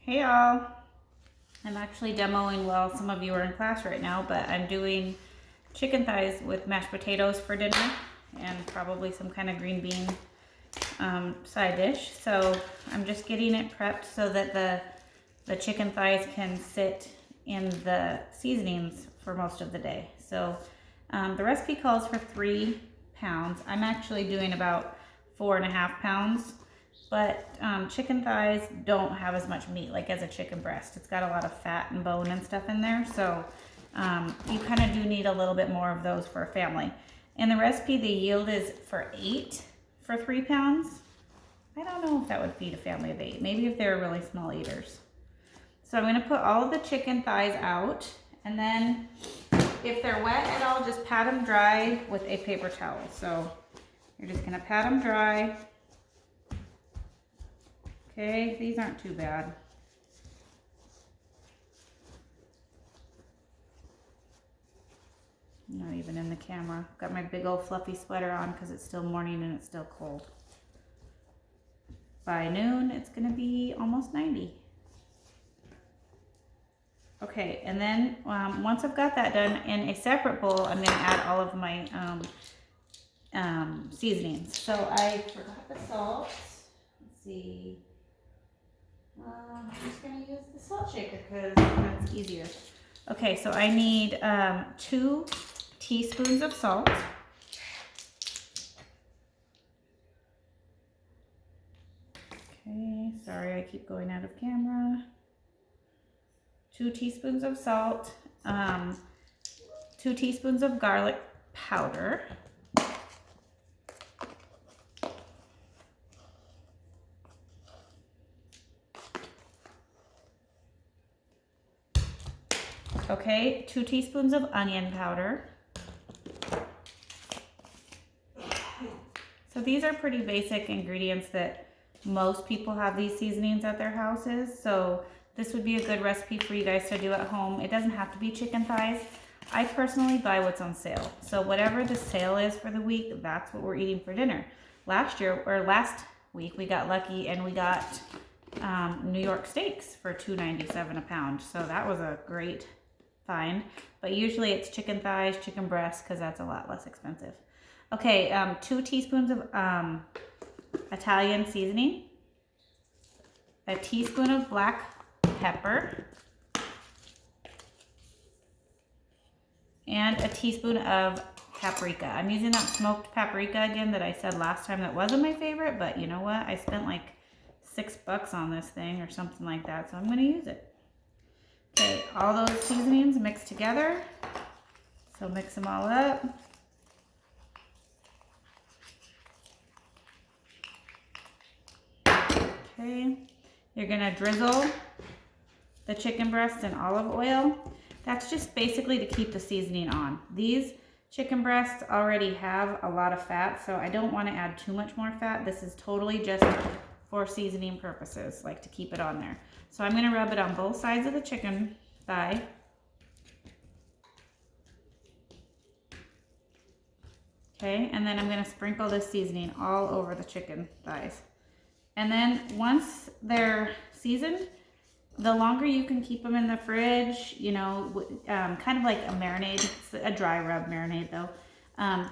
Hey y'all, I'm actually demoing while some of you are in class right now, but I'm doing chicken thighs with mashed potatoes for dinner and probably some kind of green bean side dish. So I'm just getting it prepped so that the chicken thighs can sit in the seasonings for most of the day. So the recipe calls for 3 pounds. I'm actually doing about 4.5 pounds. But chicken thighs don't have as much meat like as a chicken breast. It's got a lot of fat and bone and stuff in there. So you kind of do need a little bit more of those for a family. In the recipe, the yield is for 8 for 3 pounds. I don't know if that would feed a family of 8. Maybe if they're really small eaters. So I'm going to put all of the chicken thighs out. And then if they're wet at all, just pat them dry with a paper towel. So you're just going to pat them dry. Okay, these aren't too bad. Not even in the camera. Got my big old fluffy sweater on because it's still morning and it's still cold. By noon, it's gonna be almost 90. Okay, and then once I've got that done, in a separate bowl, I'm gonna add all of my seasonings. So I forgot the salt. Let's see. I'm just going to use the salt shaker because that's easier. Okay, so I need 2 teaspoons of salt. Okay, sorry I keep going out of camera. 2 teaspoons of salt, 2 teaspoons of garlic powder. Okay, 2 teaspoons of onion powder. So these are pretty basic ingredients that most people have these seasonings at their houses. So this would be a good recipe for you guys to do at home. It doesn't have to be chicken thighs. I personally buy what's on sale. So whatever the sale is for the week, that's what we're eating for dinner. Last week, we got lucky and we got New York steaks for $2.97 a pound. So that was a great find. But usually it's chicken thighs, chicken breasts, because that's a lot less expensive. Okay, 2 teaspoons of Italian seasoning, a teaspoon of black pepper, and a teaspoon of paprika. I'm using that smoked paprika again that I said last time that wasn't my favorite, but you know what? I spent like $6 on this thing or something like that, so I'm going to use it. Okay, all those seasonings mixed together. So mix them all up. Okay, you're gonna drizzle the chicken breast in olive oil. That's just basically to keep the seasoning on. These chicken breasts already have a lot of fat, so I don't want to add too much more fat. This is totally just for seasoning purposes, like to keep it on there. So I'm gonna rub it on both sides of the chicken thigh. Okay, and then I'm gonna sprinkle this seasoning all over the chicken thighs. And then once they're seasoned, the longer you can keep them in the fridge, you know, kind of like a marinade, a dry rub marinade though,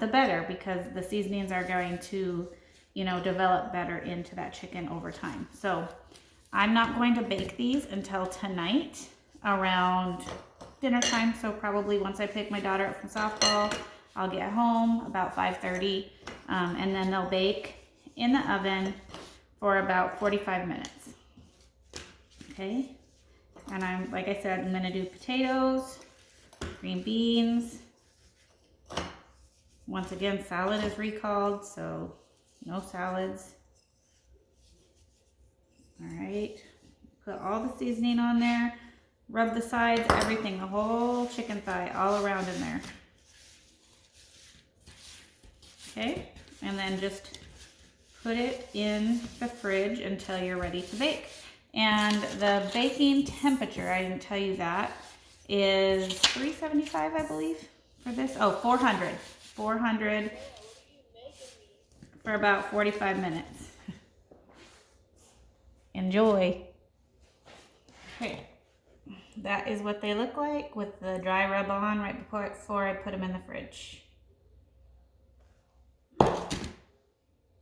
the better, because the seasonings are going to, you know, develop better into that chicken over time. So I'm not going to bake these until tonight around dinner time. So probably once I pick my daughter up from softball, I'll get home about 5:30, and then they'll bake in the oven for about 45 minutes. Okay, and like I said, I'm gonna do potatoes, green beans. Once again, salad is recalled, so no salads. All right, put all the seasoning on there, rub the sides, everything, the whole chicken thigh all around in there. Okay, and then just put it in the fridge until you're ready to bake. And the baking temperature, I didn't tell you that, is 375, I believe, for this. Oh, 400. 400 for about 45 minutes. Enjoy. Okay, that is what they look like with the dry rub on right before I put them in the fridge.